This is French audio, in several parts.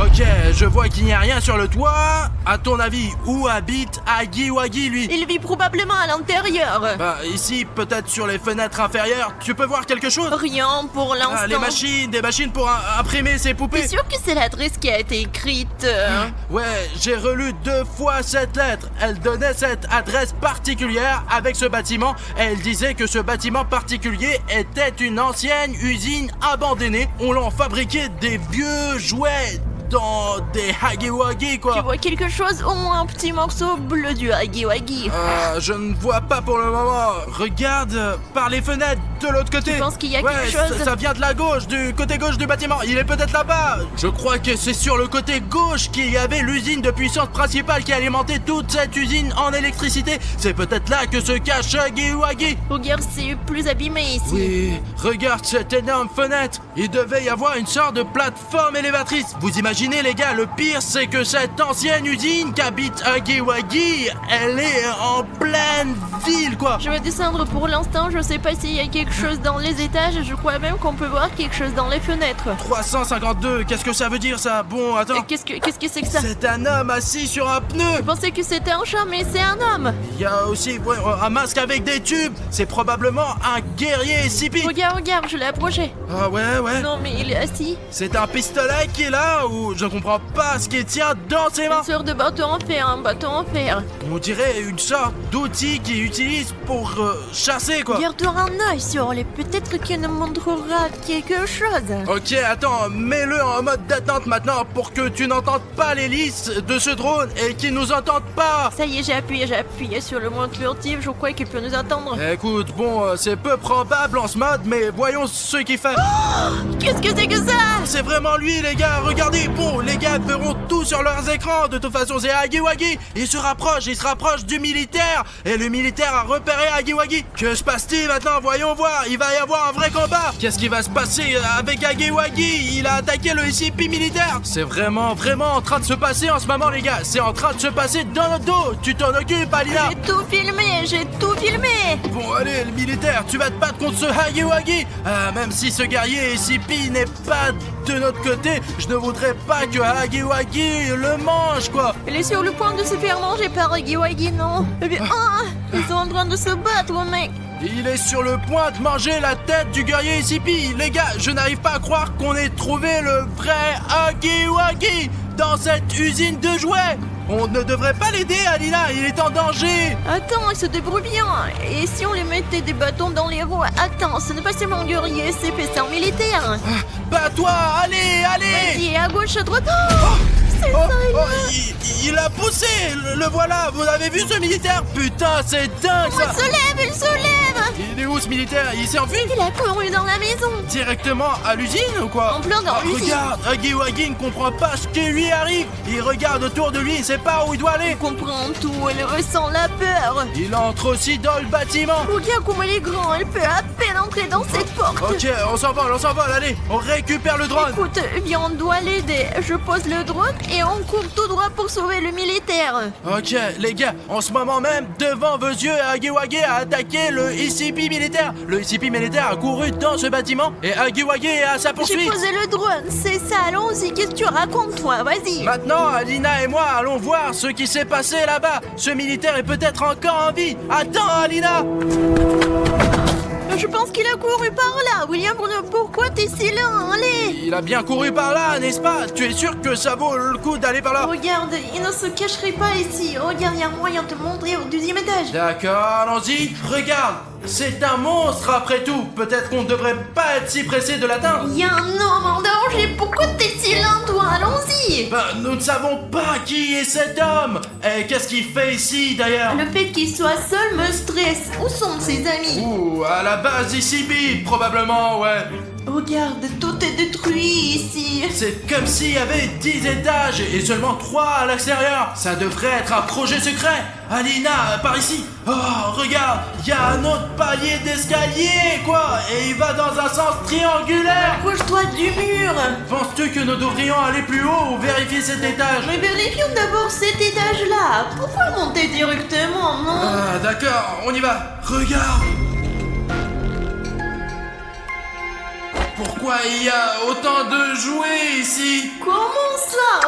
Ok, je vois qu'il n'y a rien sur le toit. À ton avis, où habite Huggy Wuggy, lui? Il vit probablement à l'intérieur. Bah, ici, peut-être sur les fenêtres inférieures. Tu peux voir quelque chose? Rien pour l'instant. Ah, des machines pour imprimer ces poupées. T'es sûr que c'est l'adresse qui a été écrite Ouais, j'ai relu 2 fois cette lettre. Elle donnait cette adresse particulière avec ce bâtiment. Et elle disait que ce bâtiment particulier était une ancienne usine abandonnée. On l'en fabriquait des vieux jouets dans des Huggy Wuggy, quoi. Tu vois quelque chose? Au moins un petit morceau bleu du Huggy Wuggy. Je ne vois pas pour le moment. Regarde par les fenêtres de l'autre côté. Tu penses qu'il y a Ouais, quelque chose? ça vient de la gauche, du côté gauche du bâtiment. Il est peut-être là-bas. Je crois que c'est sur le côté gauche qu'il y avait l'usine de puissance principale qui alimentait toute cette usine en électricité. C'est peut-être là que se cache Huggy Wuggy. Regarde, c'est plus abîmé ici. Oui, regarde cette énorme fenêtre. Il devait y avoir une sorte de plateforme élévatrice. Vous imaginez, les gars, le pire, c'est que cette ancienne usine qu'habite Huggy Wuggy, elle est en pleine ville, quoi. Je vais descendre pour l'instant, je sais pas s'il y a quelque chose dans les étages, je crois même qu'on peut voir quelque chose dans les fenêtres. 352, qu'est-ce que ça veut dire, ça? Bon, attends. Qu'est-ce que c'est que ça? C'est un homme assis sur un pneu. Je pensais que c'était un chat, mais c'est un homme. Il y a aussi un masque avec des tubes. C'est probablement un guerrier SCP. Regarde, je l'ai approché. Ah ouais. Non, mais il est assis. C'est un pistolet qui est là ou je comprends pas ce qu'il tient dans ses mains. Une sorte de bâton en fer, un bâton en fer. On dirait une sorte d'outil qu'il utilise pour chasser, quoi. Garde-toi un œil sur les, peut-être qu'il nous montrera quelque chose. Ok, attends, mets-le en mode d'attente maintenant pour que tu n'entendes pas l'hélice de ce drone et qu'il nous entende pas. Ça y est, j'ai appuyé sur le mode furtif, je crois qu'il peut nous entendre. Écoute, bon, c'est peu probable en ce mode, mais voyons ce qu'il fait. Qu'est-ce que c'est que ça? C'est vraiment lui, les gars, regardez. Bon, les gars verront tout sur leurs écrans. De toute façon, c'est Huggy Wuggy. Il se rapproche du militaire. Et le militaire a repéré Huggy Wuggy. Que se passe-t-il maintenant? Voyons voir. Il va y avoir un vrai combat. Qu'est-ce qui va se passer avec Huggy Wuggy? Il a attaqué le SCP militaire. C'est vraiment en train de se passer en ce moment, les gars. C'est en train de se passer dans notre dos. Tu t'en occupes, Alina? J'ai tout filmé. Bon, allez, le militaire, tu vas te battre contre ce Huggy Wuggy. Même si ce guerrier SCP n'est pas de notre côté, je ne voudrais pas que Huggy Wuggy le mange, quoi. Il est sur le point de se faire manger par Huggy Wuggy, non? Eh bien, ils sont en train de se battre, mec. Il est sur le point de manger la tête du guerrier SCP. Les gars, je n'arrive pas à croire qu'on ait trouvé le vrai Huggy Wuggy dans cette usine de jouets. On ne devrait pas l'aider, Alina, il est en danger. Attends, il se débrouille bien. Et si on lui mettait des bâtons dans les roues? Attends, ce n'est pas seulement guerrier, c'est un militaire. Bats-toi, allez. Vas-y, à gauche, à droite. C'est ça, il a poussé, le voilà, vous avez vu ce militaire? Putain, c'est dingue ça. Il se lève. Il est où ce militaire? Il s'est enfui? Il a couru dans la maison. Directement à l'usine ou quoi? En plein dans l'usine. Regarde, Huggy Wuggy ne comprend pas ce qui lui arrive. Il regarde autour de lui, il sait pas où il doit aller. Il comprend tout, elle ressent la peur. Il entre aussi dans le bâtiment. Regarde comme il est grand, elle peut à peine entrer dans cette porte. Ok, on s'envole, allez, on récupère le drone. Écoute, viens, on doit l'aider. Je pose le drone et on court tout droit pour sauver le militaire. Ok, les gars, en ce moment même, devant vos yeux, Huggy Wuggy a attaqué le SCP militaire. Le SCP militaire a couru dans ce bâtiment et Huggy Wuggy est à sa J'ai poursuite. posé le drone, c'est ça, allons-y, qu'est-ce que tu racontes, toi? Vas-y. Maintenant, Alina et moi allons voir ce qui s'est passé là-bas. Ce militaire est peut-être encore en vie. Attends, Alina. Je pense qu'il a couru par là. William, pourquoi t'es si lent? Allez. Il a bien couru par là, n'est-ce pas? Tu es sûr que ça vaut le coup d'aller par là? Regarde, il ne se cacherait pas ici. Regarde, il y a moyen de te montrer au 12e étage. D'accord, allons-y. Regarde, c'est un monstre après tout. Peut-être qu'on ne devrait pas être si pressé de l'atteindre. Il y a un homme en danger. Pourquoi t'es si lent, toi? Allons-y. Nous ne savons pas qui est cet homme. Et qu'est-ce qu'il fait ici, d'ailleurs? Le fait qu'il soit seul me stresse. Où sont ses amis? Ouh, à la base ici, probablement, ouais. Regarde, tout est détruit ici. C'est comme s'il y avait 10 étages et seulement 3 à l'extérieur. Ça devrait être un projet secret. Alina, par ici. Oh, regarde, il y a un autre palier d'escalier, quoi. Et il va dans un sens triangulaire. Approche-toi du mur. Penses-tu que nous devrions aller plus haut ou vérifier cet étage? Mais vérifions d'abord cet étage-là. Pourquoi monter directement, non? Ah, d'accord, on y va. Regarde. Pourquoi il y a autant de jouets ici? Comment ça?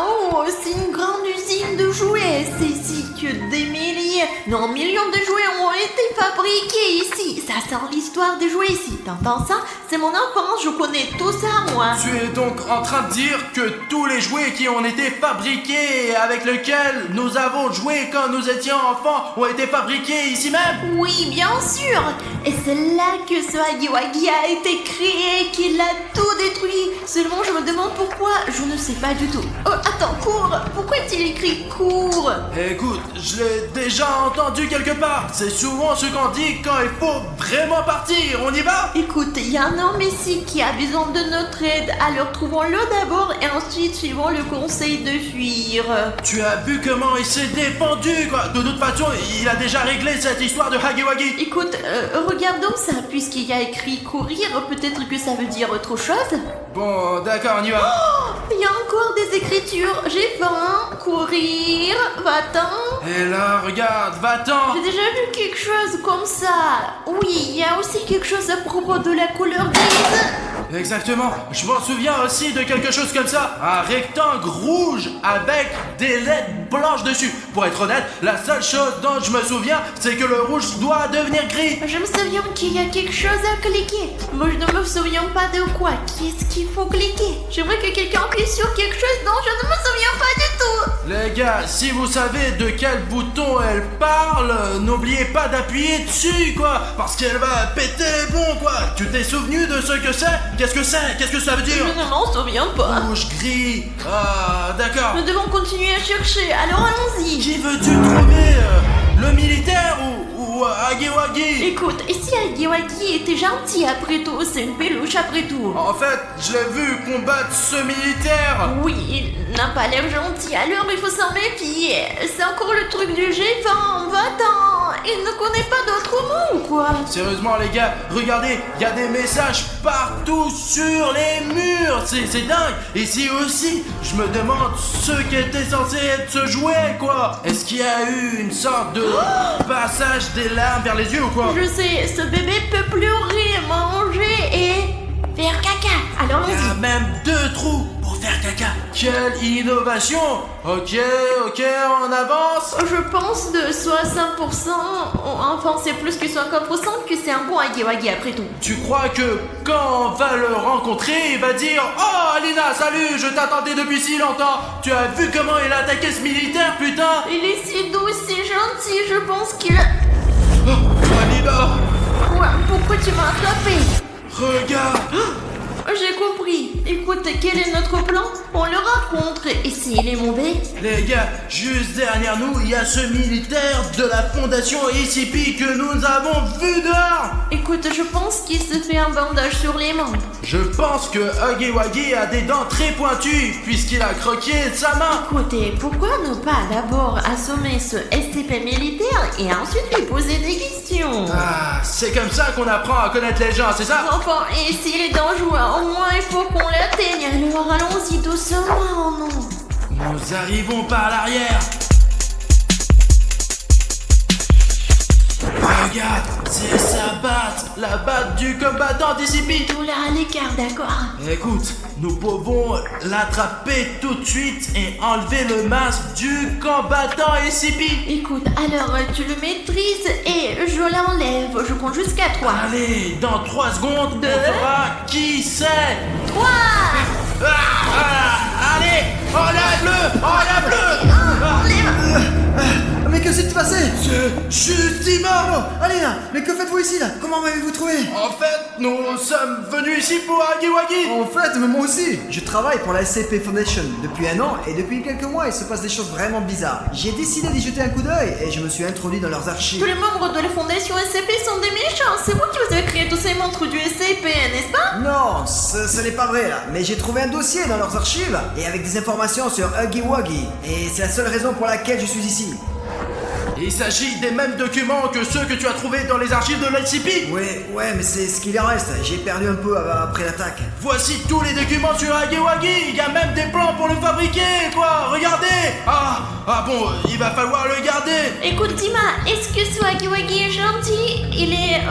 que des milliers, non millions de jouets ont été fabriqués ici. Ça sent l'histoire des jouets ici. T'entends ça? C'est mon enfance, je connais tout ça, moi. Tu es donc en train de dire que tous les jouets qui ont été fabriqués et avec lesquels nous avons joué quand nous étions enfants ont été fabriqués ici même? Oui, bien sûr. Et c'est là que ce Huggy Wuggy a été créé, qu'il a tout détruit. Seulement, je me demande pourquoi. Je ne sais pas du tout. Oh, attends, cours. Pourquoi est-il écrit cours? Écoute, je l'ai déjà entendu quelque part. C'est souvent ce qu'on dit quand il faut vraiment partir. On y va? Écoute, il y a un homme ici qui a besoin de notre aide. Alors trouvons-le d'abord et ensuite suivons le conseil de fuir. Tu as vu comment il s'est défendu, quoi. De toute façon, il a déjà réglé cette histoire de Huggy Wuggy. Écoute, regardons ça, puisqu'il y a écrit courir, peut-être que ça veut dire autre chose. Bon, d'accord, on y va. Oh, il y a encore des écritures. J'ai faim, courir, va-t'en. Et là, regarde, va-t'en. J'ai déjà vu quelque chose comme ça. Oui, il y a aussi quelque chose à propos de la couleur grise. Exactement. Je m'en souviens aussi de quelque chose comme ça. Un rectangle rouge avec des lettres blanches dessus. Pour être honnête, la seule chose dont je me souviens, c'est que le rouge doit devenir gris. Je me souviens qu'il y a quelque chose à cliquer. Moi, je ne me souviens pas de quoi. Qu'est-ce qu'il faut cliquer? J'aimerais que quelqu'un appuie sur quelque chose dont je ne me souviens pas du tout. Les gars, si vous savez de quel bouton elle parle, n'oubliez pas d'appuyer dessus, quoi. Parce qu'elle va péter les plombs, quoi. Tu t'es souvenu de ce que c'est? Qu'est-ce que c'est? Qu'est-ce que ça veut dire? Je ne m'en souviens pas. Rouge, gris. Ah, d'accord. Nous devons continuer à chercher, alors allons-y. Qui veux-tu trouver? Le militaire ou Huggy Wuggy? Écoute, et si Huggy Wuggy était gentil après tout? C'est une peluche après tout. En fait, je l'ai vu combattre ce militaire. Oui, il n'a pas l'air gentil, alors il faut s'en méfier. C'est encore le truc du G20, va-t'en. Il ne connaît pas d'autres mots ou quoi? Sérieusement les gars, regardez, il y a des messages partout sur les murs. C'est dingue. Ici aussi, je me demande ce qui était censé être ce jouet, quoi. Est-ce qu'il y a eu une sorte de passage des larmes vers les yeux ou quoi? Je sais, ce bébé peut pleurer, manger et faire caca. Alors Il y a allons-y. même 2 trous pour faire caca. Quelle innovation. Ok, on avance. Je pense de 60%, enfin c'est plus que 50% que c'est un bon Huggy Wuggy après tout. Tu crois que quand on va le rencontrer, il va dire « Oh Alina, salut, je t'attendais depuis si longtemps. Tu as vu comment il a attaqué ce militaire, putain ?» Il est si doux, si gentil, je pense qu'il a... Oh, Alina, Quoi? Pourquoi tu m'as attrapé? regarde. J'ai compris. Écoute, quel est notre plan? On le rencontre, et s'il est mauvais? Les gars, juste derrière nous, il y a ce militaire de la fondation ICP que nous avons vu dehors. Écoute, je pense qu'il se fait un bandage sur les mains. Je pense que Huggy Wuggy a des dents très pointues puisqu'il a croqué sa main. Écoutez, pourquoi ne pas d'abord assommer ce SCP militaire et ensuite lui poser des questions? Ah, c'est comme ça qu'on apprend à connaître les gens, c'est ça? Enfin, et s'il est dangereux, au moins il faut qu'on l'atteigne. Alors allons-y doucement, non? Nous arrivons par l'arrière. Regarde, c'est sa batte, la batte du combattant d'ICP. Tout là à l'écart, d'accord? Écoute, nous pouvons l'attraper tout de suite et enlever le masque du combattant ICP. Écoute, alors tu le maîtrises et je l'enlève. Je compte jusqu'à 3. Allez, dans 3 secondes, Deux. on fera qui c'est. 3! Allez, enlève-le, enlève-le. Mais que s'est-il passé? C'est juste Simon. Alina, mais que faites-vous ici là? Comment m'avez-vous trouvé? En fait, nous sommes venus ici pour Huggy Wuggy. En fait, mais moi aussi. Je travaille pour la SCP Foundation depuis 1 an et depuis quelques mois il se passe des choses vraiment bizarres. J'ai décidé d'y jeter un coup d'œil et je me suis introduit dans leurs Tous archives. les membres de la fondation SCP sont des méchants. C'est vous qui vous avez créé tous ces monstres du SCP, n'est-ce pas? Non, ce n'est pas vrai là. Mais j'ai trouvé un dossier dans leurs archives et avec des informations sur Huggy Wuggy. Et c'est la seule raison pour laquelle je suis ici. Il s'agit des mêmes documents que ceux que tu as trouvés dans les archives de l'ICP. Ouais, mais c'est ce qu'il en reste. J'ai perdu un peu après l'attaque. Voici tous les documents sur Huggy Wuggy. Il y a même des plans pour le fabriquer, quoi. Regardez. Ah bon, il va falloir le garder. Écoute, Dima, est-ce que ce Huggy Wuggy est gentil? Il est,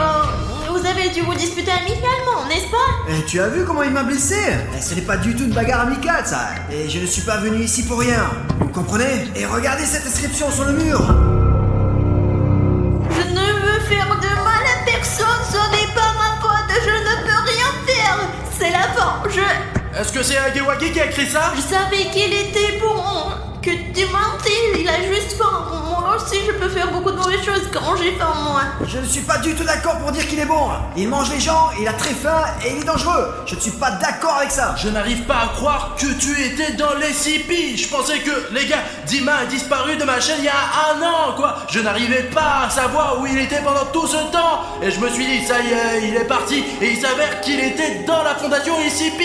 vous avez dû vous disputer amicalement, n'est-ce pas? Et tu as vu comment il m'a blessé? Ce n'est pas du tout une bagarre amicale, ça. Et je ne suis pas venu ici pour rien. Vous comprenez? Et regardez cette inscription sur le mur. Je ne veux faire de mal à personne, ce n'est pas ma faute, je ne peux rien faire. C'est la fin, Est-ce que c'est Hagiwagi qui a écrit ça? Je savais qu'il était bon, que tu mentais, il a juste faim. Moi aussi, je peux faire beaucoup de mauvaises choses quand j'ai faim, moi. Je ne suis pas du tout d'accord pour dire qu'il est bon. Il mange les gens, il a très faim et il est dangereux. Je ne suis pas d'accord avec ça. Je n'arrive pas à croire que tu étais dans les SCP. Je pensais que, les gars, Dima a disparu de ma chaîne il y a 1 an, quoi. Je n'arrivais pas à savoir où il était pendant tout ce temps. Et je me suis dit, ça y est, il est parti. Et il s'avère qu'il était dans la fondation SCP.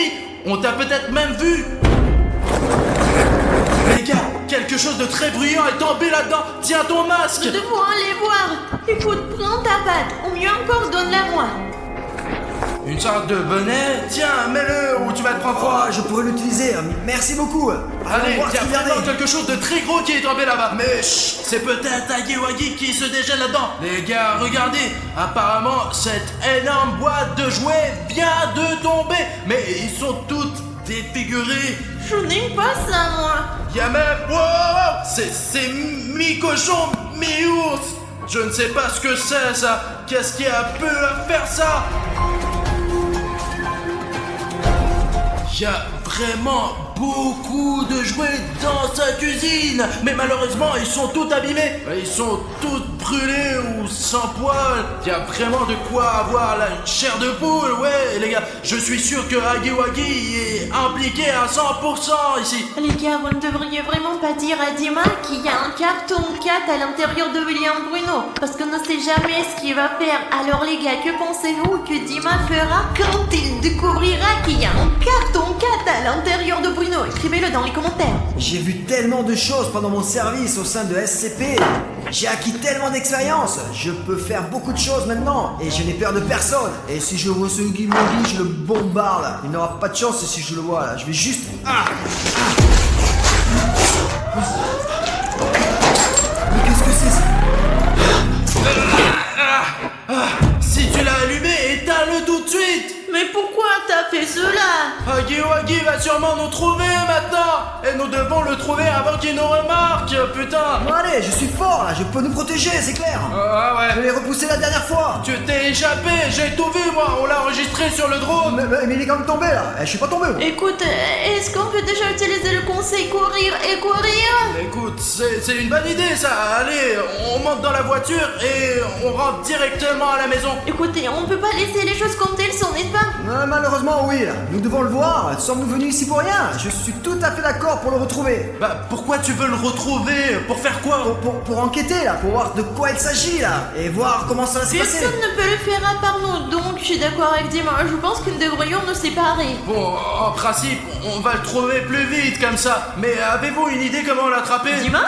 On t'a peut-être même vu. Les gars, quelque chose de très bruyant est tombé là-dedans. Tiens ton masque. Nous devons aller voir. Écoute, prends ta patte, ou mieux encore, donne-la-moi. Une sorte de bonnet. Tiens, mets-le ou tu vas te prendre Oh, froid. je pourrais l'utiliser. Merci beaucoup. Allez, voir il y a ce qu'il y a vraiment derrière. quelque chose de très gros qui est tombé là-bas. Mais chut, c'est peut-être Hagiwagi qui se déchaîne là-dedans. Les gars, regardez. Apparemment, cette énorme boîte de jouets vient de tomber. Mais ils sont toutes défigurées. Je n'aime pas ça, moi. Il y a même... Wow, c'est mi-cochon, mi-ours. Je ne sais pas ce que c'est, ça. Qu'est-ce qui a pu faire ça? Il y a vraiment beaucoup de jouets dans sa cuisine. Mais malheureusement, ils sont tous abîmés. Ils sont tous brûlés ou sans poils. Il y a vraiment de quoi avoir la chair de poule. Ouais, les gars, je suis sûr que Hagiwagi est impliqué à 100% ici. Les gars, vous ne devriez vraiment pas dire à Dima qu'il y a un carton 4 à l'intérieur de William Bruno, parce qu'on ne sait jamais ce qu'il va faire. Alors les gars, que pensez-vous que Dima fera quand il découvrira qu'il y a un carton 4 à l'intérieur de Bruno? Écrivez-le dans les commentaires. J'ai vu tellement de choses pendant mon service au sein de SCP. J'ai acquis tellement d'expérience. Je peux faire beaucoup de choses maintenant. Et je n'ai peur de personne. Et si je vois ce Guimaudy, je le bombarde. Il n'aura pas de chance si je le vois là. Je vais juste... Mais qu'est-ce que c'est ça? Si tu l'as allumé, éteins-le tout de suite. Mais pourquoi t'as fait cela? Hagiwagi va sûrement nous trouver maintenant. Et nous devons le trouver avant qu'il nous remarque. Putain. Bon allez, je suis fort là. Je peux nous protéger, c'est clair. Je Ouais. l'ai repoussé la dernière fois. Tu t'es échappé, j'ai tout vu moi. On l'a enregistré sur le drone. Mais il est quand même tombé là. Je suis pas tombé. Écoute, est-ce qu'on peut déjà utiliser le conseil courir et courir? Écoute, c'est une bonne idée ça. Allez, on monte dans la voiture et on rentre directement à la maison. Écoutez, on peut pas laisser les choses comme elles sont, n'est-ce pas? Malheureusement oui, là. Nous devons le voir. Sommes-nous venus ici pour rien? Je suis tout à fait d'accord pour le retrouver. Bah pourquoi tu veux le retrouver? Pour faire quoi? Pour enquêter là, pour voir de quoi il s'agit là. Et voir comment ça va se passer. Personne ne peut le faire à part nous, donc je suis d'accord avec Dima. Je pense que nous devrions nous séparer. Bon, en principe, on va le trouver plus vite comme ça. Mais avez-vous une idée comment l'attraper? Dima?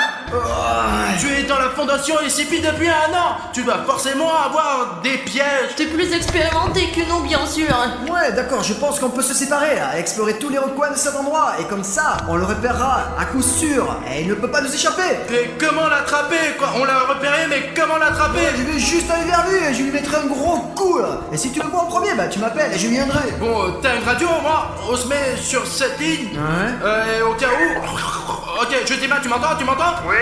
Tu es dans la fondation SCP depuis 1 an. Tu dois forcément avoir des pièges. T'es plus expérimenté que nous, bien sûr. Ouais, d'accord, je pense qu'on peut se séparer là, explorer tous les recoins de cet endroit. Et comme ça, on le repérera à coup sûr. Et il ne peut pas nous échapper. Et comment l'attraper quoi? On l'a repéré, mais comment l'attraper? Je vais juste aller vers lui et je lui mettrai un gros coup là. Et si tu le vois en premier, bah tu m'appelles et je viendrai. Bon, t'as une radio, moi? On se met sur cette ligne. Ouais. Et au cas où... Ok, je dis mal, tu m'entends? Oui.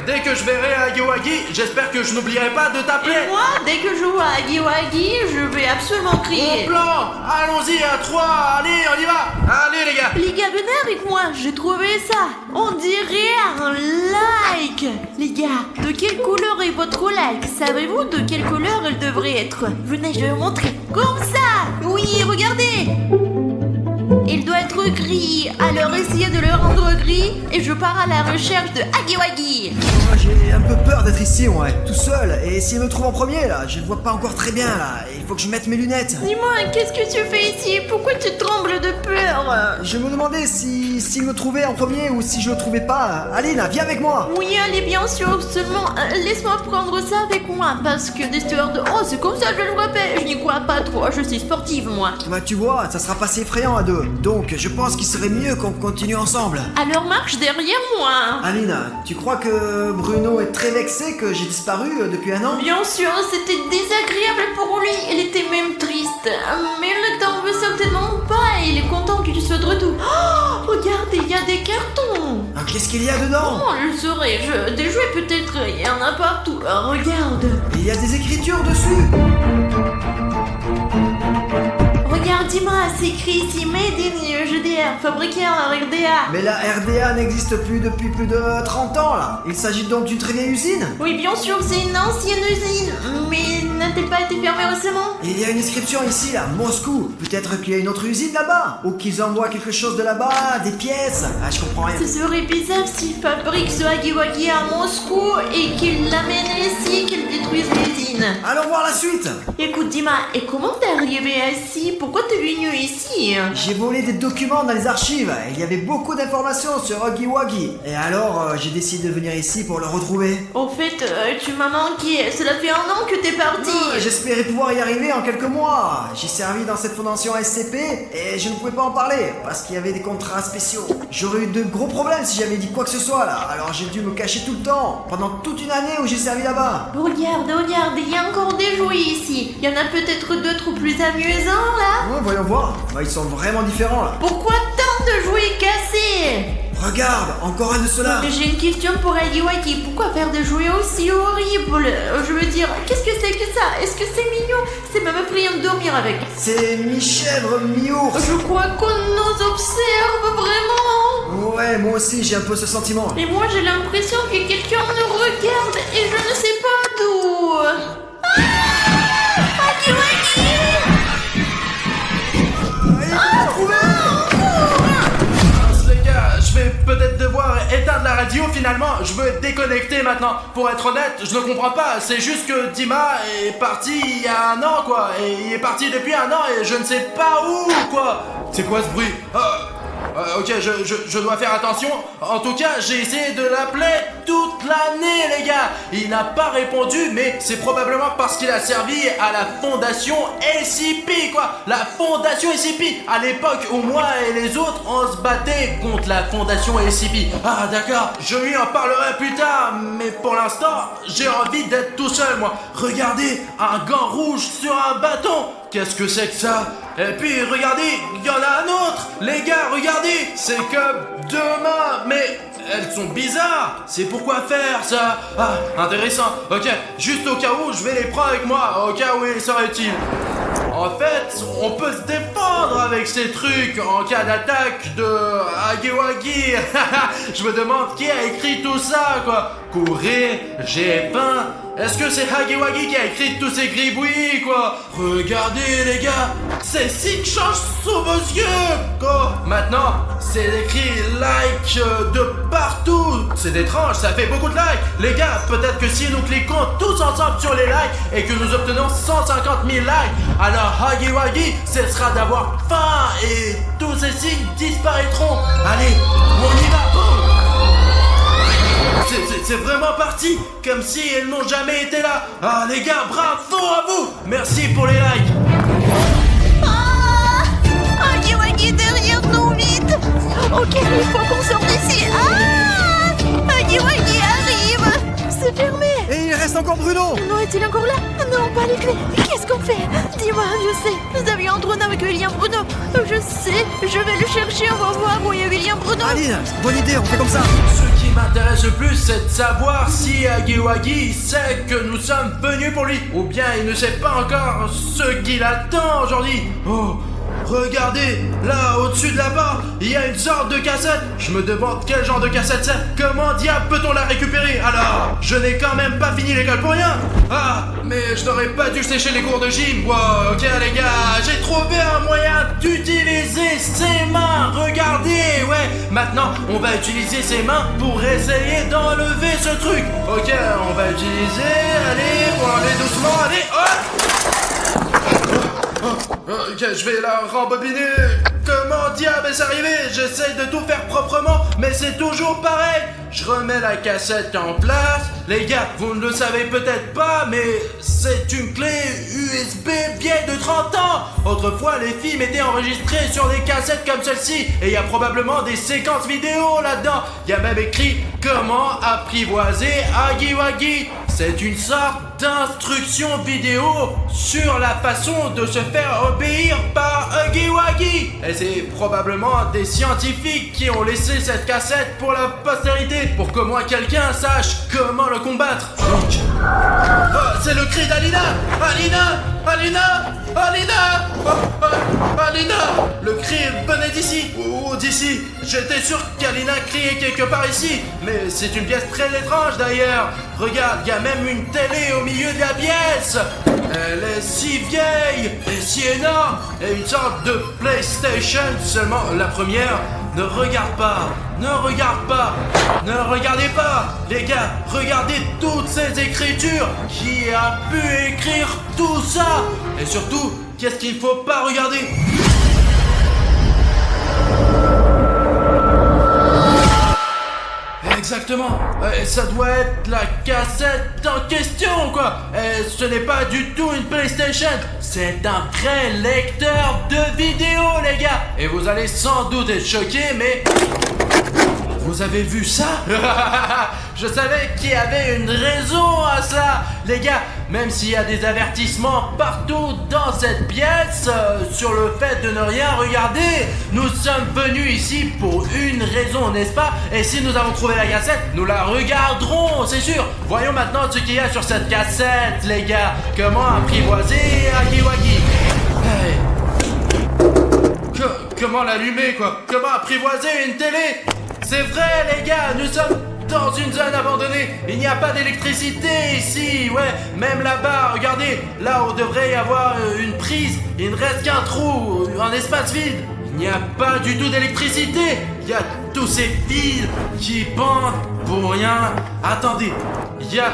Dès que je verrai Hagiwagi, j'espère que je n'oublierai pas de t'appeler. Et moi, dès que je vois Hagiwagi, je vais absolument Bon crier. plan. Allons-y à 3. Allez, on y va. Allez les gars. Les gars, venez avec moi, j'ai trouvé ça. On dirait un like. Les gars, de quelle couleur est votre like? Savez-vous de quelle couleur elle devrait être? Venez, je vais vous montrer. Comme ça. Oui, regardez. Il doit être gris, alors essayez de le rendre gris et je pars à la recherche de Hagiwagi. Moi j'ai un peu peur d'être ici, ouais, tout seul. Et s'il me trouve en premier là, je ne vois pas encore très bien là. Il faut que je mette mes lunettes. Dis-moi, qu'est-ce que tu fais ici? Pourquoi tu trembles de peur? Je me demandais si s'il me trouvait en premier ou si je le trouvais pas, Aline, viens avec moi. Oui, allez, bien sûr, seulement laisse-moi prendre ça avec moi, parce que des histoires de oh, c'est comme ça que je le rappelle, je n'y crois pas trop, je suis sportive, moi. Bah tu vois, ça sera pas si effrayant à deux. Donc je pense qu'il serait mieux qu'on continue ensemble. Alors marche derrière moi. Aline, tu crois que Bruno est très vexé que j'ai disparu depuis un an? Bien sûr, c'était désagréable pour lui, il était même triste, mais il ne t'en veut certainement pas et il est content que tu sois de retour. Oh, regardez, il y a des cartons. Ah, qu'est-ce qu'il y a dedans? Oh, je saurais, des jouets peut-être, il y en a partout, regarde. Il y a des écritures dessus. Regarde, dis-moi, c'est écrit ici Made in GDR, fabriqué en RDA. Mais la RDA n'existe plus depuis plus de 30 ans là. Il s'agit donc d'une très vieille usine? Oui, bien sûr, c'est une ancienne usine, mais n'a-t-elle pas été fermée récemment? Il y a une inscription ici là, Moscou. Peut-être qu'il y a une autre usine là-bas. Ou qu'ils envoient quelque chose de là-bas, des pièces. Ah, je comprends rien. Ce serait bizarre s'ils fabriquent ce Hagiwagi à Moscou et qu'ils l'amènent ici, qu'ils détruisent l'usine. Allons voir la suite. Écoute, Dima, et comment t'es arrivé ici? Pourquoi t'es venu ici? J'ai volé des documents dans les archives. Il y avait beaucoup d'informations sur Hagiwagi. Et alors, j'ai décidé de venir ici pour le retrouver. Au fait, tu m'as manqué. Cela fait un an que t'es parti. J'espérais pouvoir y arriver en quelques mois. J'ai servi dans cette fondation SCP et je ne pouvais pas en parler parce qu'il y avait des contrats spéciaux. J'aurais eu de gros problèmes si j'avais dit quoi que ce soit là. Alors j'ai dû me cacher tout le temps pendant toute une année où j'ai servi là-bas. Regarde, il y a encore des jouets ici. Il y en a peut-être d'autres plus amusants là. Ouais, voyons voir. Bah, ils sont vraiment différents là. Pourquoi tant de jouets cassés? Regarde, encore un de ceux-là. J'ai une question pour Hagiwagi. Pourquoi faire des jouets aussi horribles? Je veux dire, qu'est-ce que c'est que ça? Est-ce que c'est mignon? C'est même effrayant de dormir avec. C'est mi-chèvre, mi-ours. Je crois qu'on nous observe vraiment. Ouais, moi aussi j'ai un peu ce sentiment. Et moi j'ai l'impression que quelqu'un nous regarde et je ne sais pas d'où. Hagiwagi! Je vais peut-être devoir éteindre la radio finalement, je veux être déconnecté maintenant. Pour être honnête, je ne comprends pas, c'est juste que Dima est parti il y a un an quoi, et il est parti depuis un an et je ne sais pas où quoi. C'est quoi ce bruit? Ok, je dois faire attention. En tout cas, j'ai essayé de l'appeler toute l'année, les gars. Il n'a pas répondu, mais c'est probablement parce qu'il a servi à la fondation SCP, quoi. La fondation SCP. À l'époque où moi et les autres, on se battait contre la fondation SCP. Ah, d'accord, je lui en parlerai plus tard. Mais pour l'instant, j'ai envie d'être tout seul, moi. Regardez, un gant rouge sur un bâton. Qu'est-ce que c'est que ça? Et puis regardez, il y en a un autre. Les gars, regardez, c'est comme deux mains, mais elles sont bizarres. C'est pourquoi faire ça? Ah, intéressant. Ok, juste au cas où, je vais les prendre avec moi, au cas où il serait utile. En fait, on peut se défendre avec ces trucs en cas d'attaque de Hagiwagi. Je me demande qui a écrit tout ça, quoi. Courir, j'ai faim. Est-ce que c'est Hagiwagi qui a écrit tous ces gribouillis, quoi? Regardez, les gars, c'est si que change sous vos yeux, quoi. Maintenant, c'est écrit like de partout. C'est étrange, ça fait beaucoup de likes. Les gars, peut-être que si nous cliquons tous ensemble sur les likes et que nous obtenons 150 000 likes, alors Hagiwagi cessera d'avoir faim et tous ces signes disparaîtront. Allez, on y va. C'est vraiment parti, comme si elles n'ont jamais été là. Ah les gars, bravo à vous. Merci pour les likes. Ah, Hagiwagi derrière nous, vite. Ok, il faut qu'on sorte d'ici. Ah, Hagiwagi arrive. C'est fermé. Et il reste encore Bruno. Non, est-il encore là? Non, pas les clés. Qu'est-ce qu'on fait? Dis-moi, je sais. Nous avions un trône avec William Bruno. Je sais. Je vais le chercher. On va voir où est William Bruno. Aline, bonne idée, on fait comme ça. Ce qui m'intéresse le plus, c'est de savoir si Hagiwagi sait que nous sommes venus pour lui, ou bien il ne sait pas encore ce qu'il attend aujourd'hui. Oh, regardez, là, au-dessus de là-bas, il y a une sorte de cassette. Je me demande quel genre de cassette c'est. Comment diable peut-on la récupérer? Alors, je n'ai quand même pas fini l'école pour rien. Ah, mais je n'aurais pas dû sécher les cours de gym. Wow, ok les gars, j'ai trouvé un moyen d'utiliser ses mains. Regardez, ouais. Maintenant, on va utiliser ses mains pour essayer d'enlever ce truc. Ok, on va utiliser, allez, pour enlever doucement, allez, hop. Ok, je vais la rembobiner Comment diable est-ce arrivé? J'essaie de tout faire proprement, mais c'est toujours pareil. Je remets la cassette en place. Les gars, vous ne le savez peut-être pas, mais c'est une clé USB vieille de 30 ans. Autrefois, les films étaient enregistrés sur des cassettes comme celle-ci, et il y a probablement des séquences vidéo là-dedans. Il y a même écrit « Comment apprivoiser Huggy Wuggy ». C'est une sorte d'instruction vidéo sur la façon de se faire obéir par Huggy Wuggy. Et c'est probablement des scientifiques qui ont laissé cette cassette pour la postérité, pour qu'au moins quelqu'un sache comment le combattre. Donc, c'est le cri d'Alina. Alina, Alina, Alina, Alina. Le cri venait d'ici, ou d'ici. J'étais sûr qu'Alina criait quelque part ici, mais c'est une pièce très étrange d'ailleurs. Regarde, il y a même une télé au milieu de la pièce. Elle est si vieille et si énorme, et une sorte de PlayStation, seulement la première. Ne regarde pas, ne regarde pas, ne regardez pas. Les gars, regardez toutes ces écritures. Qui a pu écrire tout ça? Et surtout, qu'est-ce qu'il faut pas regarder? Exactement, ça doit être la cassette en question quoi. Ce n'est pas du tout une PlayStation, c'est un vrai lecteur de vidéos les gars. Et vous allez sans doute être choqués, mais vous avez vu ça? Je savais qu'il y avait une raison à ça. Les gars, même s'il y a des avertissements partout dans cette pièce sur le fait de ne rien regarder, nous sommes venus ici pour une raison, n'est-ce pas? Et si nous avons trouvé la cassette, nous la regarderons, c'est sûr. Voyons maintenant ce qu'il y a sur cette cassette, les gars. Comment apprivoiser Huggy Wuggy? Comment l'allumer, quoi? Comment apprivoiser une télé? C'est vrai, les gars, nous sommes dans une zone abandonnée. Il n'y a pas d'électricité ici, ouais. Même là-bas, regardez, là où devrait y avoir une prise, il ne reste qu'un trou, un espace vide. Il n'y a pas du tout d'électricité. Il y a tous ces fils qui pendent pour rien. Attendez, il y a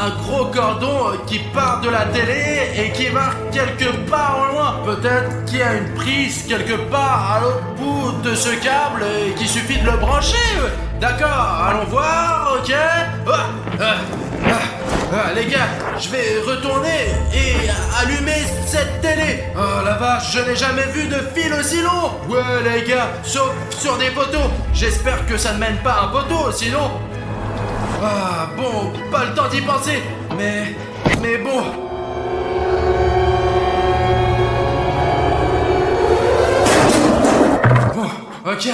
un gros cordon qui part de la télé et qui va quelque part au loin. Peut-être qu'il y a une prise quelque part à l'autre bout de ce câble et qu'il suffit de le brancher. D'accord, allons voir, ok. Les gars, je vais retourner et allumer cette télé. Oh la vache, je n'ai jamais vu de fil aussi long. Ouais les gars, sauf sur des poteaux. J'espère que ça ne mène pas à un poteau, sinon... Ah bon, pas le temps d'y penser. Mais bon... Ok,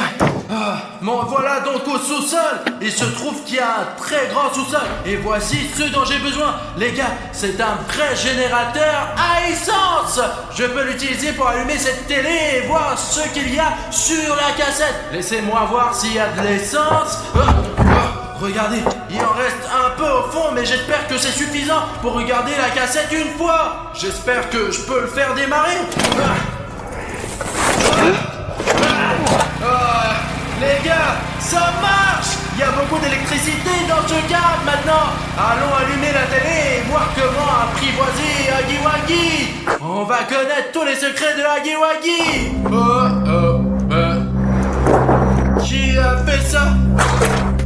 bon voilà donc au sous-sol. Il se trouve qu'il y a un très grand sous-sol. Et voici ce dont j'ai besoin. Les gars, c'est un vrai générateur à essence. Je peux l'utiliser pour allumer cette télé et voir ce qu'il y a sur la cassette. Laissez-moi voir s'il y a de l'essence. Regardez, il en reste un peu au fond, mais j'espère que c'est suffisant pour regarder la cassette une fois. J'espère que je peux le faire démarrer. Les gars, ça marche! Il y a beaucoup d'électricité dans ce câble maintenant. Allons allumer la télé et voir comment apprivoiser Huggy Wuggy. On va connaître tous les secrets de Huggy Wuggy. Qui a fait ça?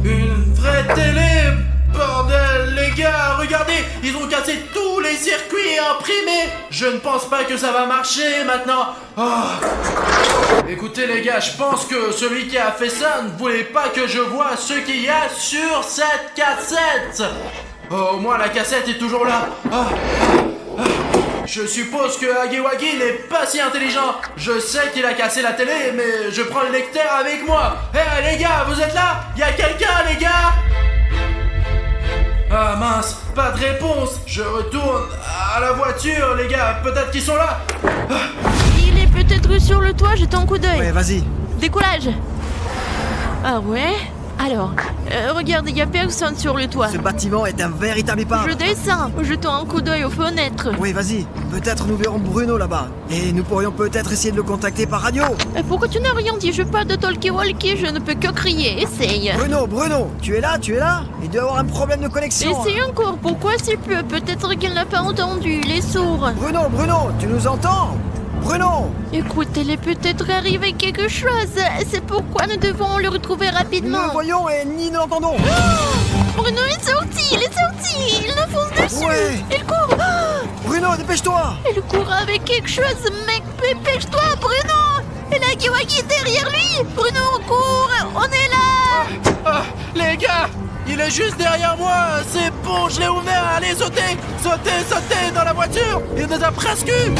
Une vraie télé? Bordel, les gars, regardez, ils ont cassé tous les circuits imprimés. Je ne pense pas que ça va marcher maintenant. Écoutez les gars, je pense que celui qui a fait ça ne voulait pas que je voie ce qu'il y a sur cette cassette. Au moins la cassette est toujours là. Je suppose que Huggy Wuggy n'est pas si intelligent. Je sais qu'il a cassé la télé, mais je prends le lecteur avec moi. Les gars, vous êtes là? Il y a quelqu'un les gars? Ah mince, pas de réponse. Je retourne à la voiture les gars, peut-être qu'ils sont là. Il est peut-être sur le toit, jette un coup d'œil. Ouais, vas-y. Décollage. Ah ouais? Alors, regarde, il y a personne sur le toit. Ce bâtiment est un véritable épave. Je descends, jetons un coup d'œil aux fenêtres. Oui, vas-y. Peut-être nous verrons Bruno là-bas. Et nous pourrions peut-être essayer de le contacter par radio. Pourquoi tu n'as rien dit? Je parle de talkie-walkie, je ne peux que crier. Essaye. Bruno, tu es là? Il doit y avoir un problème de connexion. Essaye encore, pourquoi s'il pleut? Peut-être qu'il n'a pas entendu, il est sourd. Bruno, tu nous entends? Bruno! Écoute, il est peut-être arrivé quelque chose. C'est pourquoi nous devons le retrouver Nous rapidement. le voyons et ni ne l'entendons! Bruno est sorti, il est sorti. Il nous fonce dessus. Ouais. Il court. Bruno, dépêche-toi! Il court avec quelque chose. Mec, dépêche-toi, Bruno. Et la Huggy est derrière lui. Bruno, court. On est là. Ah, les gars, il est juste derrière moi. C'est bon, je l'ai ouvert. Allez, sautez, sautez, sautez dans la voiture. Il nous a presque eu.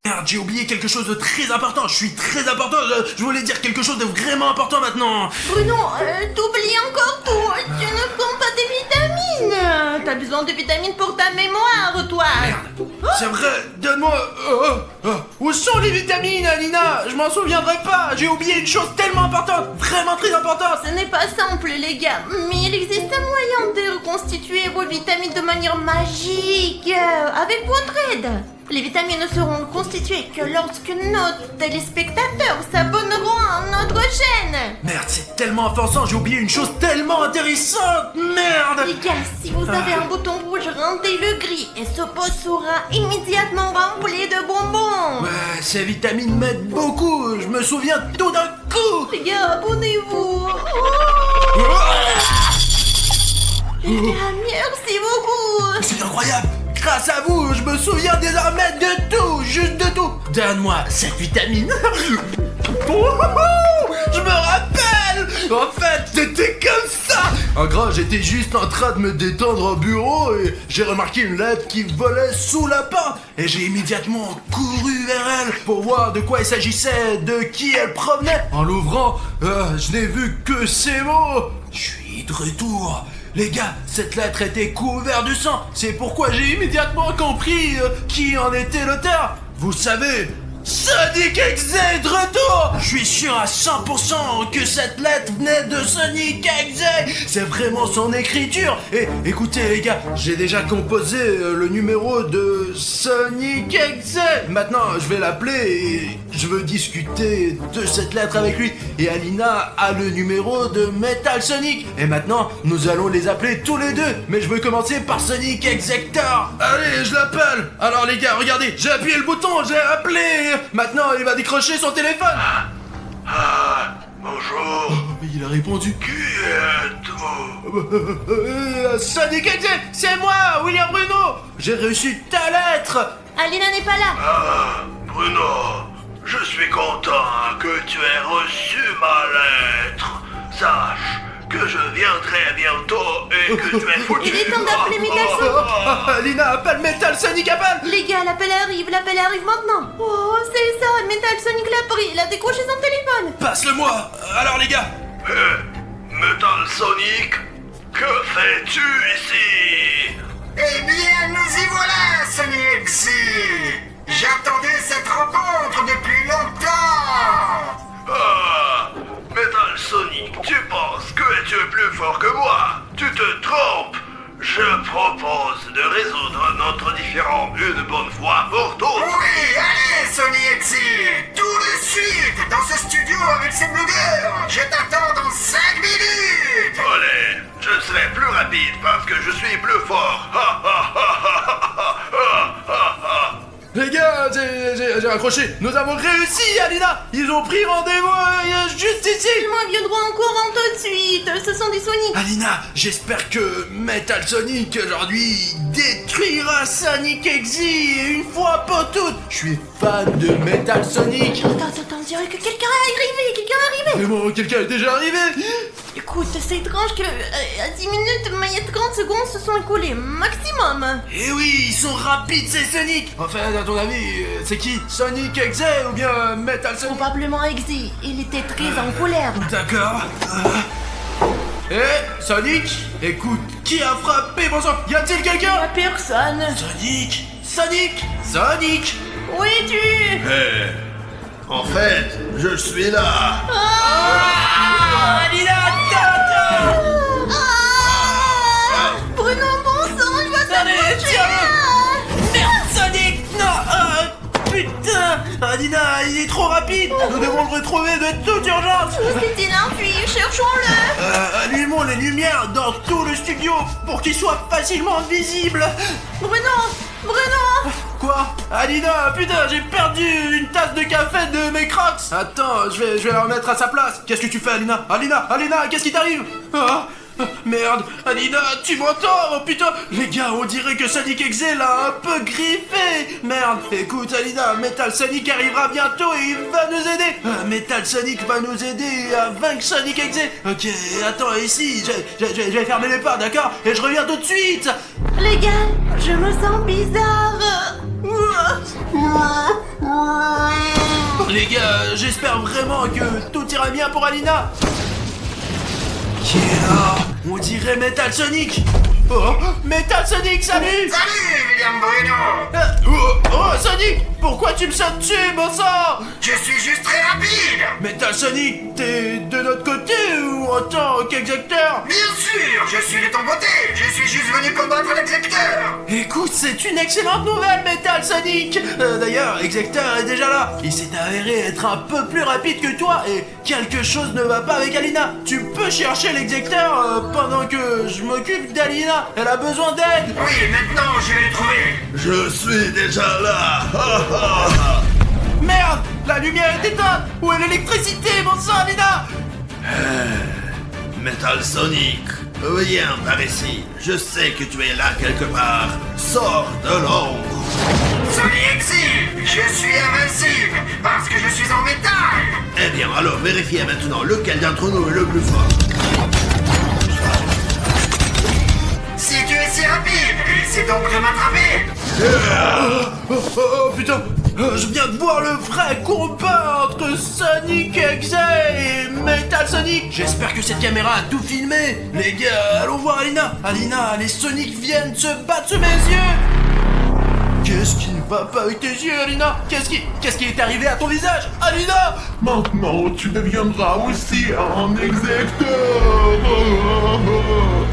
Merde, j'ai oublié quelque chose de très important. Je suis très important. Je voulais dire quelque chose de vraiment important maintenant. Bruno, t'oublies encore tout. Tu ne prends pas tes vitamines. T'as besoin de vitamines pour ta mémoire, toi. C'est vrai, donne-moi... Où sont les vitamines, Alina? Je m'en souviendrai pas. J'ai oublié une chose tellement importante, vraiment très importante. Ce n'est pas simple, les gars, mais il existe un moyen de reconstituer vos vitamines de manière magique avec votre aide. Les vitamines ne seront constituées que lorsque nos téléspectateurs s'abonneront à notre chaîne. Merde, c'est tellement offensant, j'ai oublié une chose tellement intéressante. Merde. Les gars, si vous avez un bouton rouge, rendez le gris et ce pot sera immédiatement rempli de bonbons. Ouais, ces vitamines m'aident beaucoup, je me souviens tout d'un coup. Les gars, abonnez-vous. Les gars, merci beaucoup. C'est incroyable. Grâce à vous, je me souviens désormais de tout, juste de tout. Donne-moi cette vitamine. Je me rappelle. En fait, c'était comme ça. En gros, j'étais juste en train de me détendre au bureau et j'ai remarqué une lettre qui volait sous la porte. Et j'ai immédiatement couru vers elle pour voir de quoi il s'agissait, de qui elle provenait. En l'ouvrant, je n'ai vu que ces mots. Je suis de retour. Les gars, cette lettre était couverte de sang. C'est pourquoi j'ai immédiatement compris qui en était l'auteur. Vous savez, Sonic Exe est de retour. Je suis sûr à 100% que cette lettre venait de Sonic Exe. C'est vraiment son écriture. Et écoutez les gars, j'ai déjà composé le numéro de Sonic Exe. Maintenant, je vais l'appeler et je veux discuter de cette lettre avec lui. Et Alina a le numéro de Metal Sonic. Et maintenant, nous allons les appeler tous les deux. Mais je veux commencer par Sonic Exector. Allez, je l'appelle. Alors les gars, regardez, j'ai appuyé le bouton, j'ai appelé. Maintenant, il va décrocher son téléphone. Bonjour. Il a répondu. Qui êtes-vous? Sonic Exe, c'est moi, William Bruno. J'ai reçu ta lettre. Alina n'est pas là. Ah, Bruno, je suis content que tu aies reçu ma lettre. Sache que je viendrai bientôt et que tu es foutu. Il est temps d'appeler Metal Sonic. Alina, appelle Metal Sonic, appelle. Les gars, l'appel arrive maintenant. Oh, c'est ça, Metal Sonic l'a pris, il a décroché son téléphone. Passe-le-moi. Alors les gars. Metal Sonic, que fais-tu ici? Eh bien, nous y voilà, Sonic X. J'attendais cette rencontre depuis longtemps. Ah, Metal Sonic, tu penses que tu es plus fort que moi? Tu te trompes. Je propose de résoudre notre différend une bonne fois pour toutes. Oui, allez, Sonic X. Tout de suite, dans ce studio avec ces blogueurs. Je t'attends dans 5 minutes. Allez, je serai plus rapide parce que je suis plus fort. Ha ha ha ha ha ha ha ha. Les gars, j'ai raccroché. Nous avons réussi, Alina. Ils ont pris rendez-vous juste ici. Ils m'en viendront en courant tout de suite. Ce sont des Sonic. Alina, j'espère que Metal Sonic aujourd'hui détruira Sonic Exe une fois pour toutes. Je suis fan de Metal Sonic. Attends, on dirait que quelqu'un est arrivé. Mais bon, quelqu'un est déjà arrivé. Écoute, c'est étrange que à 10 minutes, mais il y a 30 secondes se sont écoulées maximum. Eh oui, ils sont rapides ces Sonic. Enfin, à ton avis, c'est qui? Sonic Exe ou bien Metal Sonic? Probablement Exy, il était très en colère. D'accord. Sonic, écoute, qui a frappé mon sang? Y a-t-il quelqu'un? La personne. Sonic. Où es-tu? En fait, je suis là. Alina, attends. Bruno, bon sang, il va Allez, s'approcher. tiens-le. Merde, Sonic, non. Putain, Alina, il il est trop rapide. Nous devons le retrouver de toute urgence. Où s'est-il enfui? Cherchons-le. Allumons les lumières dans tout le studio pour qu'il soit facilement visible. Bruno. Quoi? Alina, putain, j'ai perdu une tasse de café de mes crocs. Attends, je vais la remettre à sa place. Qu'est-ce que tu fais, Alina? Alina, qu'est-ce qui t'arrive? Ah, merde, Alina, tu m'entends? Oh putain, les gars, on dirait que Sonic Exe l'a un peu griffé. Merde, écoute, Alina, Metal Sonic arrivera bientôt et il va nous aider. Metal Sonic va nous aider à vaincre Sonic Exe. Ok, attends, ici, je vais fermer les portes, d'accord? Et je reviens tout de suite. Les gars, je me sens bizarre. Les gars, j'espère vraiment que tout ira bien pour Alina. Qui est là? On dirait Metal Sonic. Oh, Metal Sonic, salut! Salut, William Bruno. Oh, Sonic! Pourquoi tu me sautes dessus, bon sang? Je suis juste très rapide. Metal Sonic, t'es de notre côté ou en tant qu'exécuteur? Bien sûr, je suis de ton côté. Je suis juste venu combattre l'exécuteur. Écoute, c'est une excellente nouvelle, Metal Sonic! D'ailleurs, Exector est déjà là. Il s'est avéré être un peu plus rapide que toi et quelque chose ne va pas avec Alina. Tu peux chercher l'Exector pendant que je m'occupe d'Alina. Elle a besoin d'aide. Oui, maintenant je vais le trouver. Je suis déjà là. Merde, la lumière est éteinte. Où est l'électricité, bon sang, Alina? Metal Sonic, viens par ici. Je sais que tu es là quelque part. Sors de l'ombre. Sonic Exe, je suis invincible parce que je suis en métal. Eh bien, alors vérifiez maintenant lequel d'entre nous est le plus fort. Si tu es si rapide, essaie donc de m'attraper. Oh putain, je viens de voir le vrai combat entre Sonic Exe et Metal Sonic. J'espère que cette caméra a tout filmé. Les gars, allons voir Alina. Alina, les Sonic viennent se battre sous mes yeux. Qu'est-ce qui ne va pas avec tes yeux, Alina? Qu'est-ce qui est arrivé à ton visage, Alina? Maintenant, tu deviendras aussi un exécuteur.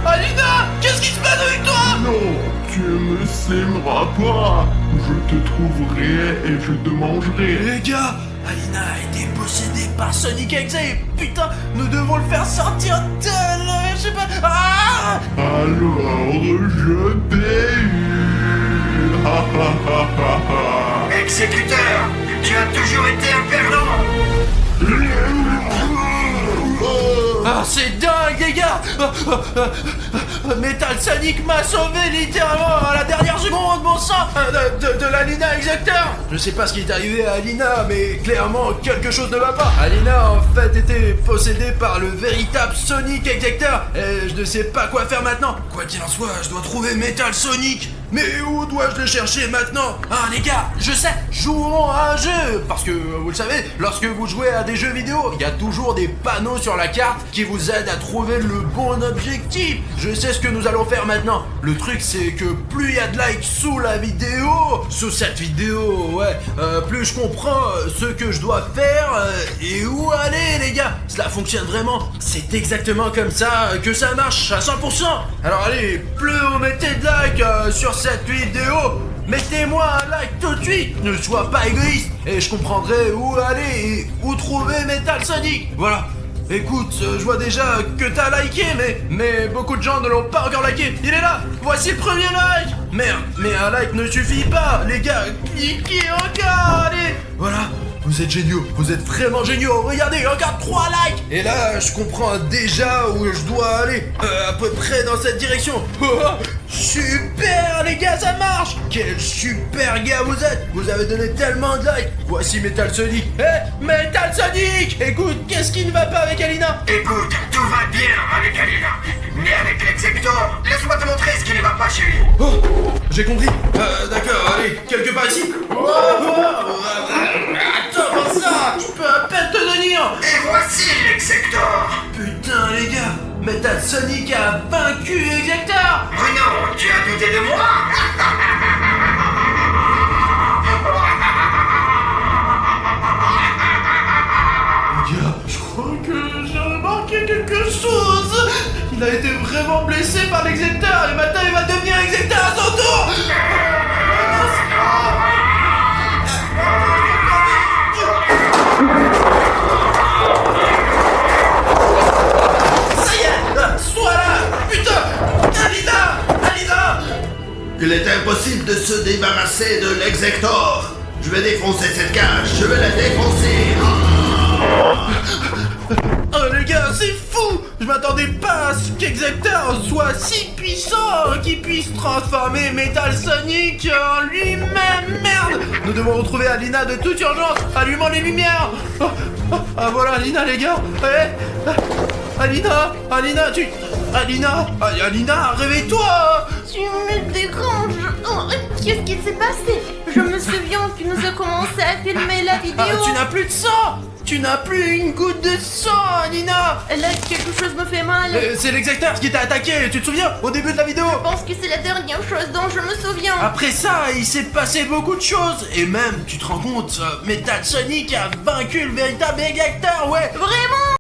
Alina, qu'est-ce qui se passe avec toi? Non, tu ne s'aimeras pas. Je te trouverai et je te mangerai. Les gars, Alina a été possédée par Sonic Exe et putain, nous devons le faire sortir de là, je sais pas. Ah! Alors, je t'ai eu. Exécuteur, tu as toujours été un perdant. Ah, c'est dingue, les gars! Metal Sonic m'a sauvé littéralement à la dernière seconde, bon sang! De l'Alina Exector! Je sais pas ce qui est arrivé à Alina, mais clairement, quelque chose ne va pas. Alina a en fait été possédée par le véritable Sonic Exector, et je ne sais pas quoi faire maintenant. Quoi qu'il en soit, je dois trouver Metal Sonic. Mais où dois-je le chercher maintenant? Ah les gars, je sais, jouons à un jeu. Parce que, vous le savez, lorsque vous jouez à des jeux vidéo, il y a toujours des panneaux sur la carte qui vous aident à trouver le bon objectif. Je sais ce que nous allons faire maintenant. Le truc c'est que plus il y a de likes sous la vidéo, sous cette vidéo, ouais, plus je comprends ce que je dois faire et où aller les gars. Cela fonctionne vraiment, c'est exactement comme ça que ça marche à 100%. Alors allez, plus vous mettez de likes sur cette vidéo, mettez-moi un like tout de suite. Ne sois pas égoïste et je comprendrai où aller et où trouver Metal Sonic. Voilà. Écoute, je vois déjà que t'as liké, mais beaucoup de gens ne l'ont pas encore liké. Il est là. Voici le premier like. Merde, mais un like ne suffit pas, les gars. Cliquez encore, allez. Voilà. Vous êtes géniaux, vous êtes vraiment géniaux. Regardez, encore 3 likes. Et là, je comprends déjà où je dois aller. À peu près dans cette direction. Super, les gars, ça marche. Quel super gars vous êtes. Vous avez donné tellement de likes. Voici Metal Sonic. Metal Sonic. Écoute, qu'est-ce qui ne va pas avec Alina? Écoute, tout va bien avec Alina. Mais avec l'exécuteur, laisse-moi te montrer ce qui ne va pas chez lui. Oh, j'ai compris. D'accord, allez, quelque part ici. Attends, pour ça, je peux à peine te tenir. Et voici l'exécuteur. Putain, les gars, Metal Sonic a vaincu Exector. Bruno, tu as douté de moi? Les gars, je crois que j'ai remarqué quelque chose. Il a été vraiment blessé par l'Exector et maintenant il va devenir Exector à son tour. Il est impossible de se débarrasser de l'Exector. Je vais défoncer cette cage, je vais la défoncer. Oh les gars, c'est fou! Je m'attendais pas à ce qu'Exector soit si puissant qu'il puisse transformer Metal Sonic en lui-même. Merde! Nous devons retrouver Alina de toute urgence, allumons les lumières. Ah voilà Alina les gars. Alina, réveille-toi! Tu me déranges. Oh, qu'est-ce qui s'est passé? Je me souviens que nous avons commencé à filmer la vidéo. Ah, tu n'as plus de sang! Tu n'as plus une goutte de sang, Alina! Là, quelque chose me fait mal. C'est l'Exector qui t'a attaqué, tu te souviens? Au début de la vidéo! Je pense que c'est la dernière chose dont je me souviens. Après ça, il s'est passé beaucoup de choses. Et même, tu te rends compte, Metal Sonic a vaincu le véritable Exector, ouais! Vraiment?